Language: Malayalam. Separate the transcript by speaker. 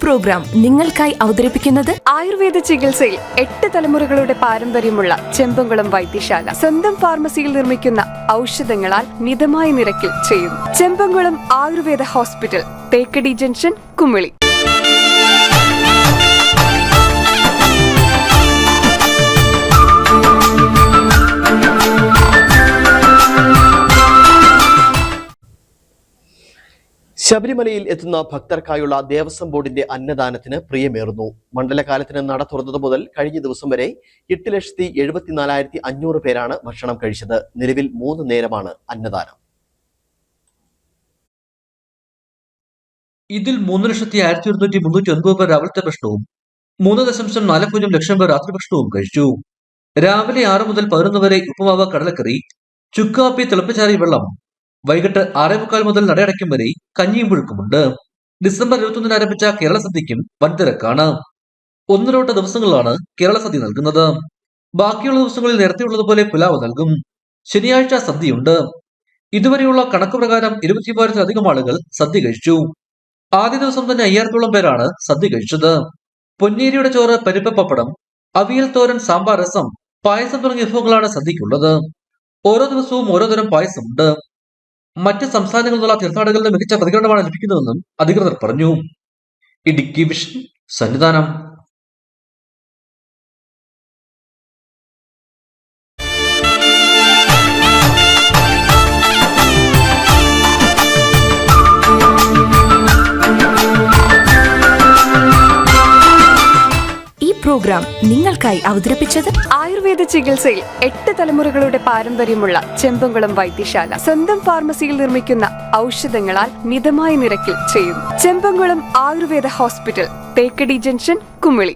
Speaker 1: പ്രോഗ്രാം നിങ്ങൾക്കായി അവതരിപ്പിക്കുന്നത്
Speaker 2: ആയുർവേദ ചികിത്സയിൽ 8 തലമുറകളുടെ പാരമ്പര്യമുള്ള ചെമ്പംകുളം വൈദ്യശാല സ്വന്തം ഫാർമസിയിൽ നിർമ്മിക്കുന്ന ഔഷധങ്ങളാൽ മിതമായ നിരക്കിൽ ചെയ്യുന്നു. Chembankulam Ayurveda hospital, Thekkady junction, Kumily.
Speaker 3: ശബരിമലയിൽ എത്തുന്ന ഭക്തർക്കായുള്ള ദേവസ്വം ബോർഡിന്റെ അന്നദാനത്തിന് പ്രിയമേറുന്നു. മണ്ഡലകാലത്തിന് നട തുറന്നതു മുതൽ കഴിഞ്ഞ ദിവസം വരെ 8,74,500 പേരാണ് ഭക്ഷണം കഴിച്ചത്. നിലവിൽ 3 നേരമാണ് അന്നദാനം.
Speaker 4: ഇതിൽ 3,01,309 പേർ രാവിലത്തെ ഭക്ഷണവും 3.40 ലക്ഷം പേർ രാത്രി ഭക്ഷണവും കഴിച്ചു. രാവിലെ 6 മുതൽ 11 വരെ ഉപ്പുമാവ്, കടലക്കറി, ചുക്കാപ്പി, തിളപ്പിച്ചാറിയ വെള്ളം. വൈകിട്ട് 6:45 മുതൽ നടയടയ്ക്കും വരെ കഞ്ഞിയും പുഴുക്കുമുണ്ട്. ഡിസംബർ 21 ആരംഭിച്ച കേരള സദ്യയ്ക്കും വൻ തിരക്കാണ്. 1 ദിവസങ്ങളിലാണ് കേരള സദ്യ നൽകുന്നത്. ബാക്കിയുള്ള ദിവസങ്ങളിൽ നേരത്തെയുള്ളതുപോലെ പുലാവ് നൽകും. ശനിയാഴ്ച സദ്യയുണ്ട്. ഇതുവരെയുള്ള കണക്ക് പ്രകാരം 23,000-ലധികം ആളുകൾ സദ്യ കഴിച്ചു. ആദ്യ ദിവസം തന്നെ 5,000-ഓളം പേരാണ് സദ്യ കഴിച്ചത്. പൊന്നേരിയുടെ ചോറ്, പരിപ്പ്, പപ്പടം, അവിയൽ, തോരൻ, സാമ്പാർ, രസം, പായസം തുടങ്ങിയ വിഭവങ്ങളാണ് സദ്യക്കുള്ളത്. ഓരോ ദിവസവും ഓരോ തരം പായസമുണ്ട്. മറ്റ് സംസ്ഥാനങ്ങളിൽ നിന്നുള്ള തീർത്ഥാടകരുടെ മികച്ച പ്രതികരണമാണ് ലഭിക്കുന്നതെന്നും അധികൃതർ പറഞ്ഞു. ഇടുക്കി വിഷൻ, സന്നിധാനം.
Speaker 1: ഈ പ്രോഗ്രാം നിങ്ങൾക്കായി അവതരിപ്പിച്ചത്
Speaker 2: ആയുർവേദ ചികിത്സയിൽ 8 തലമുറകളുടെ പാരമ്പര്യമുള്ള ചെമ്പംകുളം വൈദ്യശാല സ്വന്തം ഫാർമസിയിൽ നിർമ്മിക്കുന്ന ഔഷധങ്ങളാൽ മിതമായ നിരക്കിൽ ചെയ്യുന്നു. Chembankulam Ayurveda hospital, Thekkady junction, Kumily.